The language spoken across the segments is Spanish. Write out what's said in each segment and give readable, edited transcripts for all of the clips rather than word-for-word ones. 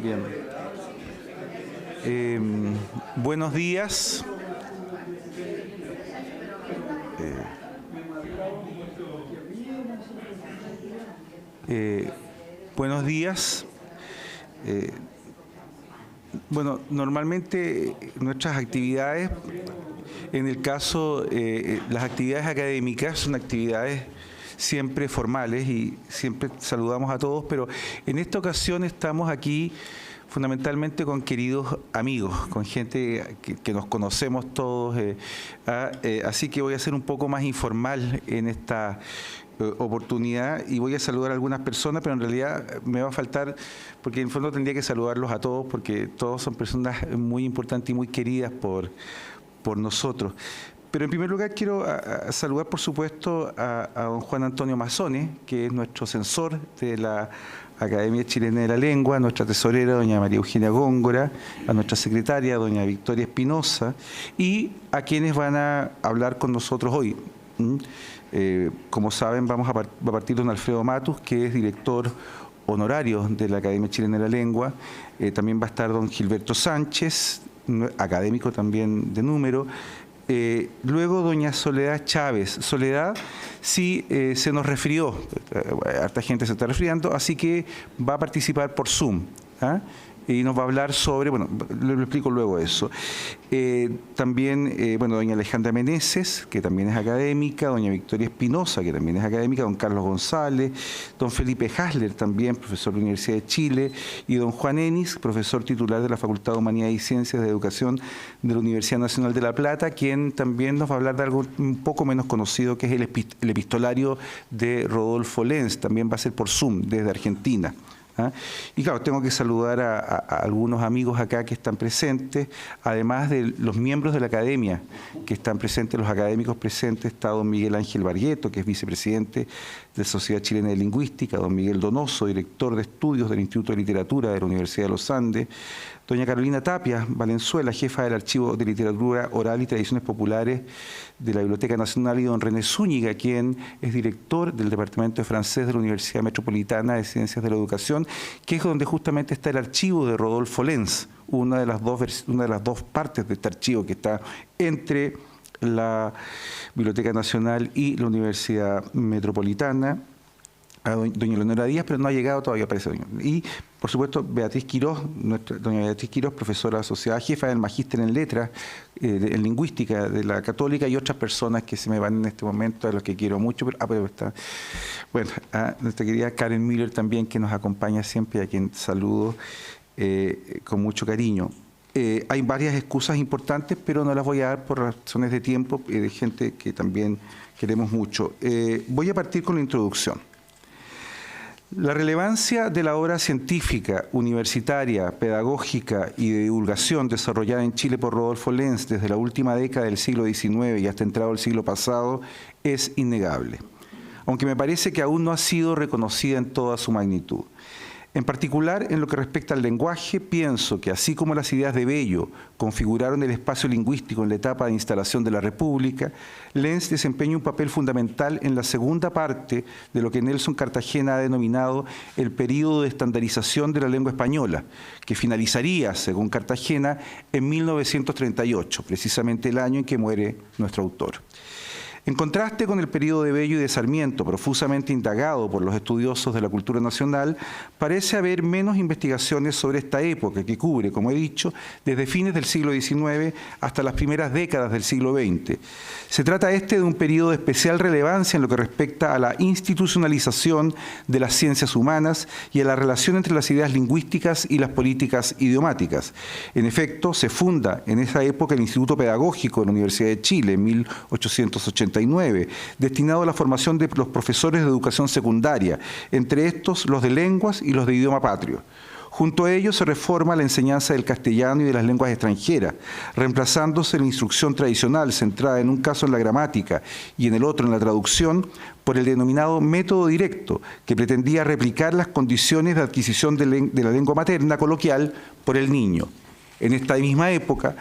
Bien. Buenos días. Buenos días. Bueno, normalmente nuestras actividades, en el caso, las actividades académicas son actividades siempre formales y siempre saludamos a todos, pero en esta ocasión estamos aquí fundamentalmente con queridos amigos, con gente que nos conocemos todos, así que voy a ser un poco más informal en esta oportunidad y voy a saludar a algunas personas, pero en realidad me va a faltar, porque en el fondo tendría que saludarlos a todos, porque todos son personas muy importantes y muy queridas por nosotros. Pero en primer lugar quiero saludar, por supuesto, a don Juan Antonio Mazzone, que es nuestro censor de la Academia Chilena de la Lengua, a nuestra tesorera, doña María Eugenia Góngora, a nuestra secretaria, doña Victoria Espinosa, y a quienes van a hablar con nosotros hoy. Como saben, va a partir don Alfredo Matus, que es director honorario de la Academia Chilena de la Lengua. También va a estar don Gilberto Sánchez, académico también de número. Luego doña Soledad Chávez. Soledad sí se nos resfrió, harta gente se está resfriando, así que va a participar por Zoom. Y nos va a hablar sobre, bueno, le explico luego eso. También, bueno, doña Alejandra Meneses, que también es académica, doña Victoria Espinosa, que también es académica, don Carlos González, don Felipe Hasler, también profesor de la Universidad de Chile, y don Juan Enis, profesor titular de la Facultad de Humanidades y Ciencias de Educación de la Universidad Nacional de La Plata, quien también nos va a hablar de algo un poco menos conocido, que es el epistolario de Rodolfo Lenz. También va a ser por Zoom, desde Argentina. Y claro, tengo que saludar a algunos amigos acá que están presentes, además de los miembros de la academia que están presentes, los académicos presentes. Está don Miguel Ángel Bargueto, que es vicepresidente de la Sociedad Chilena de Lingüística, don Miguel Donoso, director de estudios del Instituto de Literatura de la Universidad de los Andes, doña Carolina Tapia Valenzuela, jefa del Archivo de Literatura Oral y Tradiciones Populares de la Biblioteca Nacional, y don René Zúñiga, quien es director del Departamento de Francés de la Universidad Metropolitana de Ciencias de la Educación, que es donde justamente está el archivo de Rodolfo Lenz, una de las dos partes de este archivo que está entre la Biblioteca Nacional y la Universidad Metropolitana. A doña Leonora Díaz, pero no ha llegado todavía, parece. Y, por supuesto, Beatriz Quirós, doña Beatriz Quirós, profesora asociada, jefa del Magíster en Letras, en Lingüística de la Católica, y otras personas que se me van en este momento, a los que quiero mucho. Pero está, bueno, a nuestra querida Karen Miller también, que nos acompaña siempre y a quien saludo con mucho cariño. Hay varias excusas importantes, pero no las voy a dar por razones de tiempo y de gente que también queremos mucho. Voy a partir con la introducción. La relevancia de la obra científica, universitaria, pedagógica y de divulgación desarrollada en Chile por Rodolfo Lenz desde la última década del siglo XIX y hasta entrado el siglo pasado es innegable, aunque me parece que aún no ha sido reconocida en toda su magnitud. En particular, en lo que respecta al lenguaje, pienso que así como las ideas de Bello configuraron el espacio lingüístico en la etapa de instalación de la República, Lenz desempeña un papel fundamental en la segunda parte de lo que Nelson Cartagena ha denominado el período de estandarización de la lengua española, que finalizaría, según Cartagena, en 1938, precisamente el año en que muere nuestro autor. En contraste con el período de Bello y de Sarmiento, profusamente indagado por los estudiosos de la cultura nacional, parece haber menos investigaciones sobre esta época, que cubre, como he dicho, desde fines del siglo XIX hasta las primeras décadas del siglo XX. Se trata de un período de especial relevancia en lo que respecta a la institucionalización de las ciencias humanas y a la relación entre las ideas lingüísticas y las políticas idiomáticas. En efecto, se funda en esa época el Instituto Pedagógico de la Universidad de Chile, en 1889, destinado a la formación de los profesores de educación secundaria, entre estos los de lenguas y los de idioma patrio. Junto a ello se reforma la enseñanza del castellano y de las lenguas extranjeras, reemplazándose la instrucción tradicional centrada en un caso en la gramática y en el otro en la traducción por el denominado método directo, que pretendía replicar las condiciones de adquisición de la lengua materna coloquial por el niño. En esta misma época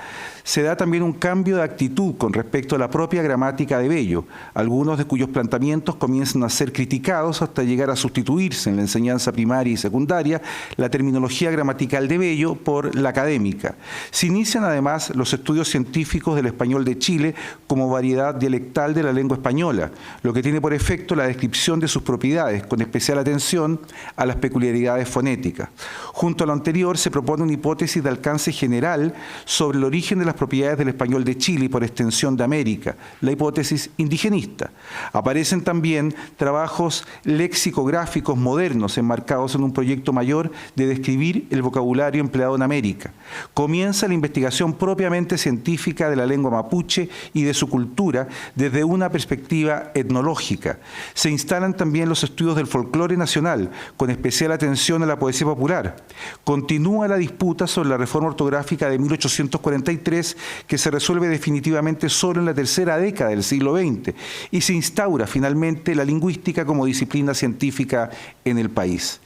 Se da también un cambio de actitud con respecto a la propia gramática de Bello, algunos de cuyos planteamientos comienzan a ser criticados hasta llegar a sustituirse en la enseñanza primaria y secundaria la terminología gramatical de Bello por la académica. Se inician además los estudios científicos del español de Chile como variedad dialectal de la lengua española, lo que tiene por efecto la descripción de sus propiedades, con especial atención a las peculiaridades fonéticas. Junto a lo anterior se propone una hipótesis de alcance general sobre el origen de las propiedades del español de Chile y por extensión de América, la hipótesis indigenista. Aparecen también trabajos lexicográficos modernos enmarcados en un proyecto mayor de describir el vocabulario empleado en América. Comienza la investigación propiamente científica de la lengua mapuche y de su cultura desde una perspectiva etnológica. Se instalan también los estudios del folclore nacional, con especial atención a la poesía popular. Continúa la disputa sobre la reforma ortográfica de 1843, que se resuelve definitivamente solo en la tercera década del siglo XX, y se instaura finalmente la lingüística como disciplina científica en el país.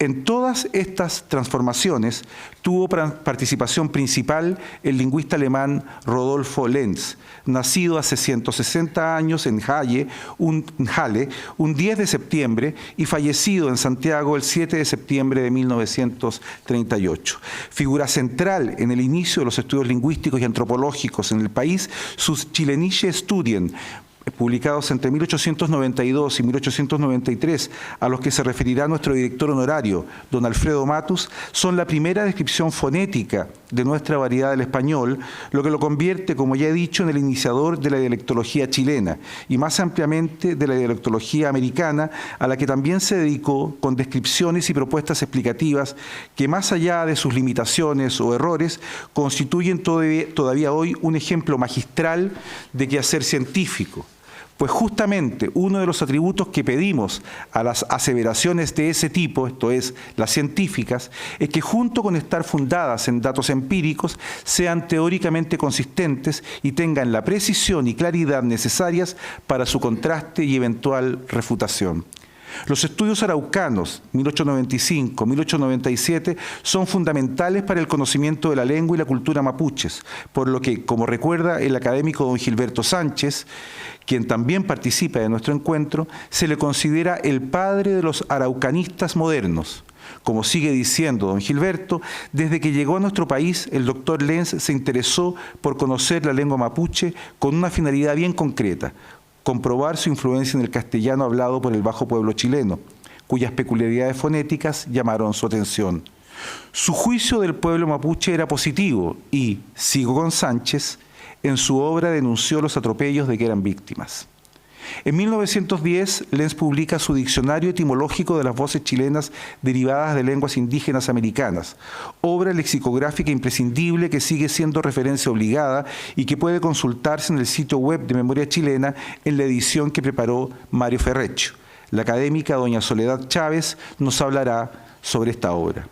En todas estas transformaciones tuvo participación principal el lingüista alemán Rodolfo Lenz, nacido hace 160 años en Halle, un 10 de septiembre y fallecido en Santiago el 7 de septiembre de 1938. Figura central en el inicio de los estudios lingüísticos y antropológicos en el país, sus Chilenische Studien, publicados entre 1892 y 1893, a los que se referirá nuestro director honorario, don Alfredo Matus, son la primera descripción fonética de nuestra variedad del español, lo que lo convierte, como ya he dicho, en el iniciador de la dialectología chilena y más ampliamente de la dialectología americana, a la que también se dedicó con descripciones y propuestas explicativas que, más allá de sus limitaciones o errores, constituyen todavía hoy un ejemplo magistral de quehacer científico. Pues justamente uno de los atributos que pedimos a las aseveraciones de ese tipo, esto es, las científicas, es que junto con estar fundadas en datos empíricos, sean teóricamente consistentes y tengan la precisión y claridad necesarias para su contraste y eventual refutación. Los estudios araucanos, 1895-1897, son fundamentales para el conocimiento de la lengua y la cultura mapuches, por lo que, como recuerda el académico don Gilberto Sánchez, quien también participa de nuestro encuentro, se le considera el padre de los araucanistas modernos. Como sigue diciendo don Gilberto, desde que llegó a nuestro país, el doctor Lenz se interesó por conocer la lengua mapuche con una finalidad bien concreta: comprobar su influencia en el castellano hablado por el bajo pueblo chileno, cuyas peculiaridades fonéticas llamaron su atención. Su juicio del pueblo mapuche era positivo y, sigo con Sánchez, en su obra denunció los atropellos de que eran víctimas. En 1910, Lenz publica su Diccionario Etimológico de las Voces Chilenas Derivadas de Lenguas Indígenas Americanas, obra lexicográfica imprescindible que sigue siendo referencia obligada y que puede consultarse en el sitio web de Memoria Chilena en la edición que preparó Mario Ferreccio. La académica doña Soledad Chávez nos hablará sobre esta obra.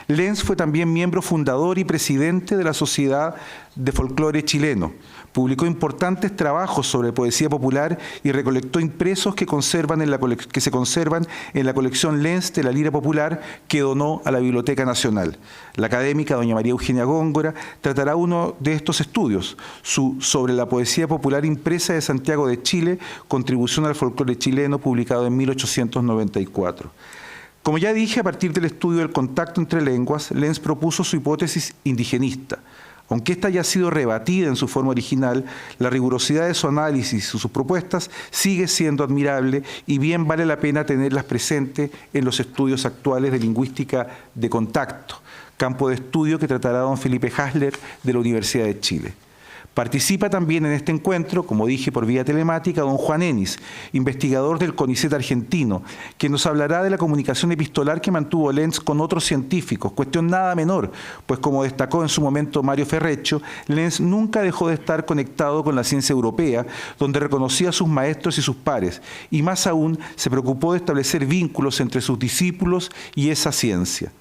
Lenz fue también miembro fundador y presidente de la Sociedad de Folclore Chileno. Publicó importantes trabajos sobre poesía popular y recolectó impresos que se conservan en la colección Lenz de la Lira Popular que donó a la Biblioteca Nacional. La académica doña María Eugenia Góngora tratará uno de estos estudios, su Sobre la poesía popular impresa de Santiago de Chile, contribución al folclore chileno, publicado en 1894. Como ya dije, a partir del estudio del contacto entre lenguas, Lenz propuso su hipótesis indigenista. Aunque esta haya sido rebatida en su forma original, la rigurosidad de su análisis y sus propuestas sigue siendo admirable y bien vale la pena tenerlas presentes en los estudios actuales de lingüística de contacto, campo de estudio que tratará don Felipe Hasler de la Universidad de Chile. Participa también en este encuentro, como dije por vía telemática, don Juan Enis, investigador del CONICET argentino, que nos hablará de la comunicación epistolar que mantuvo Lenz con otros científicos, cuestión nada menor, pues como destacó en su momento Mario Ferreccio, Lenz nunca dejó de estar conectado con la ciencia europea, donde reconocía a sus maestros y sus pares, y más aún se preocupó de establecer vínculos entre sus discípulos y esa ciencia.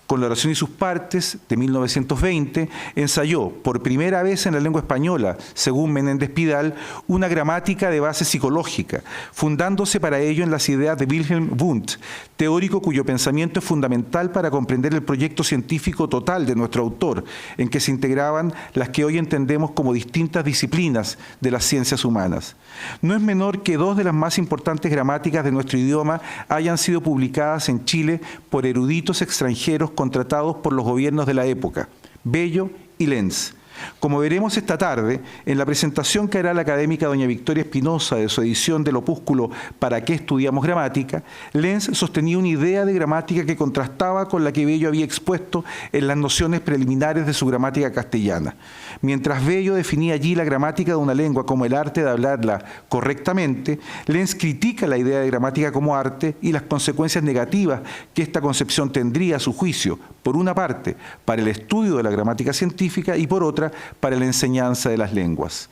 con la oración y sus partes, de 1920, ensayó por primera vez en la lengua española, según Menéndez Pidal, una gramática de base psicológica, fundándose para ello en las ideas de Wilhelm Wundt, teórico cuyo pensamiento es fundamental para comprender el proyecto científico total de nuestro autor, en que se integraban las que hoy entendemos como distintas disciplinas de las ciencias humanas. No es menor que dos de las más importantes gramáticas de nuestro idioma hayan sido publicadas en Chile por eruditos extranjeros contratados por los gobiernos de la época, Bello y Lenz. Como veremos esta tarde, en la presentación que hará la académica doña Victoria Espinosa de su edición del opúsculo ¿Para qué estudiamos gramática?, Lenz sostenía una idea de gramática que contrastaba con la que Bello había expuesto en las nociones preliminares de su gramática castellana. Mientras Bello definía allí la gramática de una lengua como el arte de hablarla correctamente, Lenz critica la idea de gramática como arte y las consecuencias negativas que esta concepción tendría a su juicio, por una parte, para el estudio de la gramática científica y por otra, para la enseñanza de las lenguas.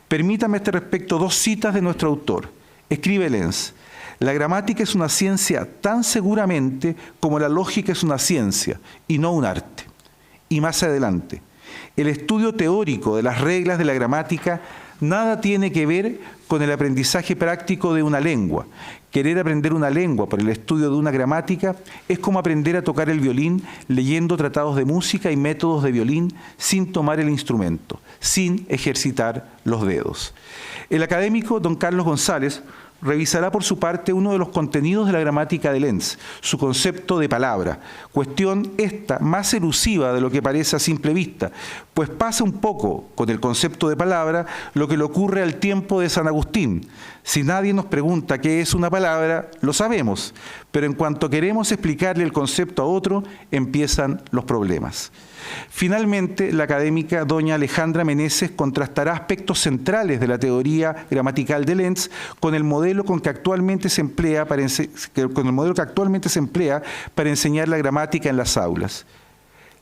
Permítame a este respecto dos citas de nuestro autor. Escribe Lenz: la gramática es una ciencia tan seguramente como la lógica es una ciencia y no un arte. Y más adelante, el estudio teórico de las reglas de la gramática nada tiene que ver con el aprendizaje práctico de una lengua. Querer aprender una lengua por el estudio de una gramática es como aprender a tocar el violín leyendo tratados de música y métodos de violín sin tomar el instrumento, sin ejercitar los dedos. El académico don Carlos González revisará por su parte uno de los contenidos de la gramática de Lenz, su concepto de palabra, cuestión esta más elusiva de lo que parece a simple vista, pues pasa un poco con el concepto de palabra lo que le ocurre al tiempo de San Agustín. Si nadie nos pregunta qué es una palabra, lo sabemos, pero en cuanto queremos explicarle el concepto a otro, empiezan los problemas. Finalmente, la académica doña Alejandra Meneses contrastará aspectos centrales de la teoría gramatical de Lenz con el modelo que actualmente se emplea para enseñar la gramática en las aulas.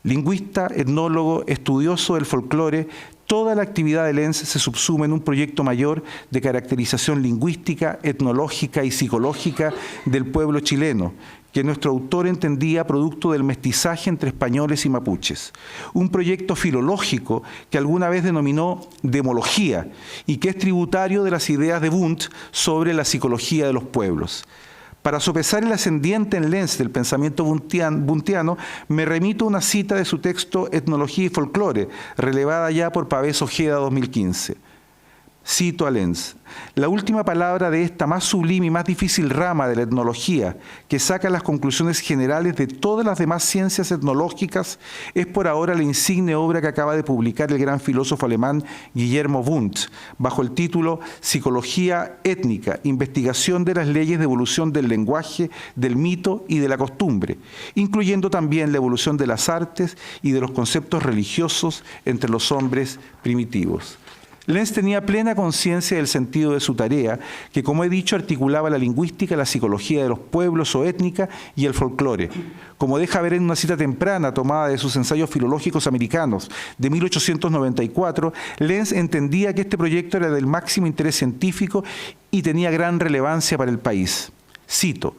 Lingüista, etnólogo, estudioso del folclore, toda la actividad de Lenz se subsume en un proyecto mayor de caracterización lingüística, etnológica y psicológica del pueblo chileno, que nuestro autor entendía producto del mestizaje entre españoles y mapuches. Un proyecto filológico que alguna vez denominó demología y que es tributario de las ideas de Wundt sobre la psicología de los pueblos. Para sopesar el ascendiente en Lenz del pensamiento wundtiano, me remito a una cita de su texto Etnología y Folclore, relevada ya por Pavés Ojeda 2015. Cito a Lenz: la última palabra de esta más sublime y más difícil rama de la etnología, que saca las conclusiones generales de todas las demás ciencias etnológicas, es por ahora la insigne obra que acaba de publicar el gran filósofo alemán Guillermo Wundt, bajo el título Psicología étnica, investigación de las leyes de evolución del lenguaje, del mito y de la costumbre, incluyendo también la evolución de las artes y de los conceptos religiosos entre los hombres primitivos. Lenz tenía plena conciencia del sentido de su tarea, que, como he dicho, articulaba la lingüística, la psicología de los pueblos o étnica y el folclore. Como deja ver en una cita temprana tomada de sus ensayos filológicos americanos de 1894, Lenz entendía que este proyecto era del máximo interés científico y tenía gran relevancia para el país. Cito: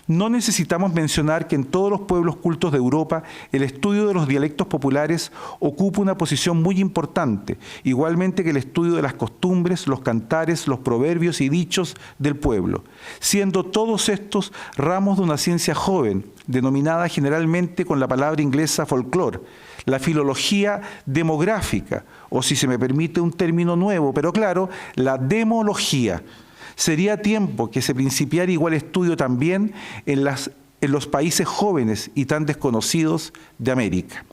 no necesitamos mencionar que en todos los pueblos cultos de Europa el estudio de los dialectos populares ocupa una posición muy importante, igualmente que el estudio de las costumbres, los cantares, los proverbios y dichos del pueblo, siendo todos estos ramos de una ciencia joven, denominada generalmente con la palabra inglesa folclore, la filología demográfica, o si se me permite un término nuevo, pero claro, la demología. Sería tiempo que se principiara igual estudio también en los países jóvenes y tan desconocidos de América.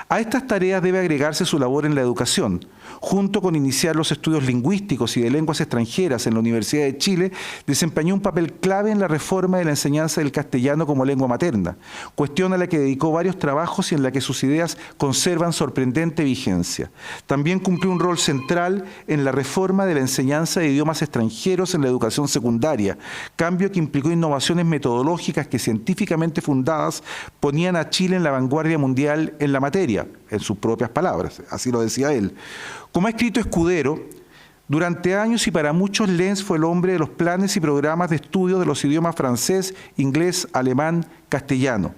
A estas tareas debe agregarse su labor en la educación. Junto con iniciar los estudios lingüísticos y de lenguas extranjeras en la Universidad de Chile, desempeñó un papel clave en la reforma de la enseñanza del castellano como lengua materna, cuestión a la que dedicó varios trabajos y en la que sus ideas conservan sorprendente vigencia. También cumplió un rol central en la reforma de la enseñanza de idiomas extranjeros en la educación secundaria, cambio que implicó innovaciones metodológicas que, científicamente fundadas, ponían a Chile en la vanguardia mundial en la materia, en sus propias palabras, así lo decía él. Como ha escrito Escudero, durante años y para muchos Lenz fue el hombre de los planes y programas de estudio de los idiomas francés, inglés, alemán, castellano.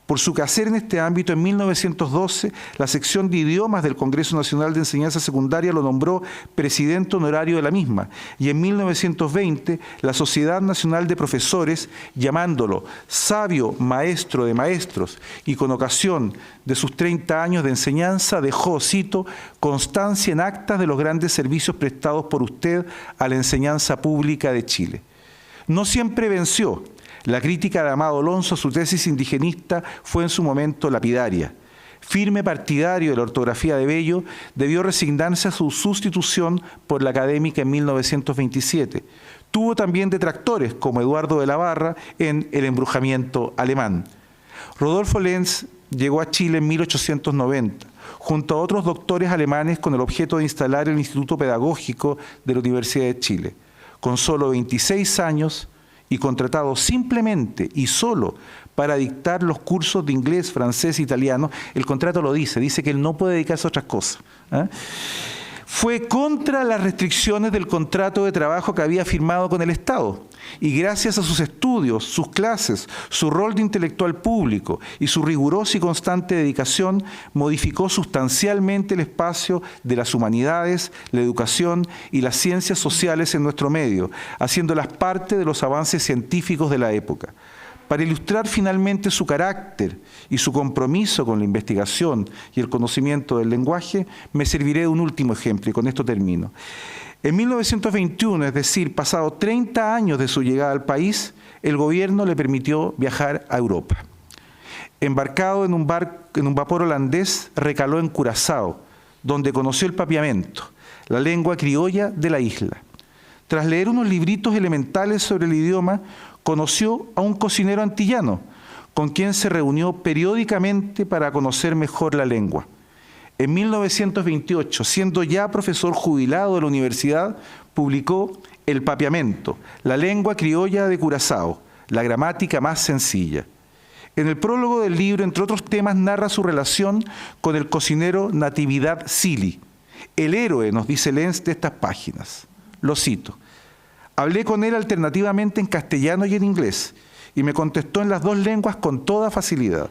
Por su quehacer en este ámbito, en 1912, la sección de idiomas del Congreso Nacional de Enseñanza Secundaria lo nombró presidente honorario de la misma, y en 1920, la Sociedad Nacional de Profesores, llamándolo sabio maestro de maestros, y con ocasión de sus 30 años de enseñanza, dejó, cito, constancia en actas de los grandes servicios prestados por usted a la enseñanza pública de Chile. No siempre venció. La crítica de Amado Alonso a su tesis indigenista fue en su momento lapidaria. Firme partidario de la ortografía de Bello, debió resignarse a su sustitución por la académica en 1927. Tuvo también detractores, como Eduardo de la Barra, en El embrujamiento alemán. Rodolfo Lenz llegó a Chile en 1890, junto a otros doctores alemanes con el objeto de instalar el Instituto Pedagógico de la Universidad de Chile. Con solo 26 años y contratado simplemente y solo para dictar los cursos de inglés, francés e italiano, el contrato lo dice que él no puede dedicarse a otras cosas. Fue contra las restricciones del contrato de trabajo que había firmado con el Estado. Y gracias a sus estudios, sus clases, su rol de intelectual público y su rigurosa y constante dedicación, modificó sustancialmente el espacio de las humanidades, la educación y las ciencias sociales en nuestro medio, haciéndolas parte de los avances científicos de la época. Para ilustrar finalmente su carácter y su compromiso con la investigación y el conocimiento del lenguaje, me serviré de un último ejemplo y con esto termino. En 1921, es decir, pasado 30 años de su llegada al país, el gobierno le permitió viajar a Europa. Embarcado en un vapor holandés, recaló en Curazao, donde conoció el papiamento, la lengua criolla de la isla. Tras leer unos libritos elementales sobre el idioma, conoció a un cocinero antillano, con quien se reunió periódicamente para conocer mejor la lengua. En 1928, siendo ya profesor jubilado de la universidad, publicó El papiamento, la lengua criolla de Curazao, la gramática más sencilla. En el prólogo del libro, entre otros temas, narra su relación con el cocinero Natividad Cili, el héroe, nos dice Lenz, de estas páginas. Lo cito. Hablé con él alternativamente en castellano y en inglés, y me contestó en las dos lenguas con toda facilidad.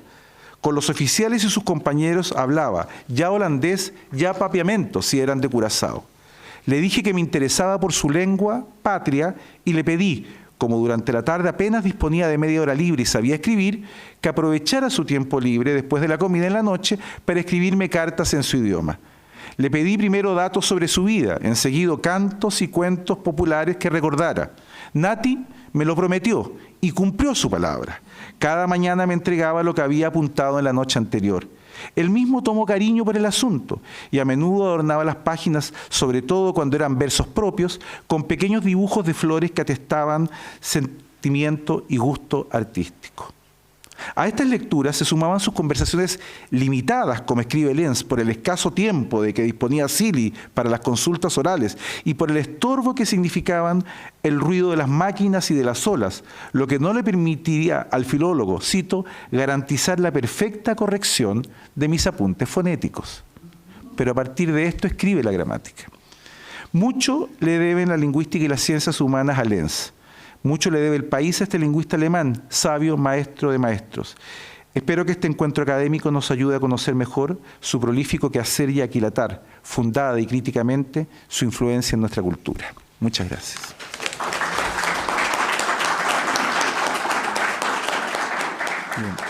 Con los oficiales y sus compañeros hablaba ya holandés, ya papiamento, si eran de Curazao. Le dije que me interesaba por su lengua patria y le pedí, como durante la tarde apenas disponía de media hora libre y sabía escribir, que aprovechara su tiempo libre después de la comida en la noche para escribirme cartas en su idioma. Le pedí primero datos sobre su vida, enseguida cantos y cuentos populares que recordara. Nati me lo prometió y cumplió su palabra. Cada mañana me entregaba lo que había apuntado en la noche anterior. Él mismo tomó cariño por el asunto y a menudo adornaba las páginas, sobre todo cuando eran versos propios, con pequeños dibujos de flores que atestaban sentimiento y gusto artístico. A estas lecturas se sumaban sus conversaciones limitadas, como escribe Lenz, por el escaso tiempo de que disponía Cili para las consultas orales y por el estorbo que significaban el ruido de las máquinas y de las olas, lo que no le permitiría al filólogo, cito, garantizar la perfecta corrección de mis apuntes fonéticos. Pero a partir de esto escribe la gramática. Mucho le deben la lingüística y las ciencias humanas a Lenz. Mucho le debe el país a este lingüista alemán, sabio maestro de maestros. Espero que este encuentro académico nos ayude a conocer mejor su prolífico quehacer y aquilatar, fundada y críticamente, su influencia en nuestra cultura. Muchas gracias. Bien.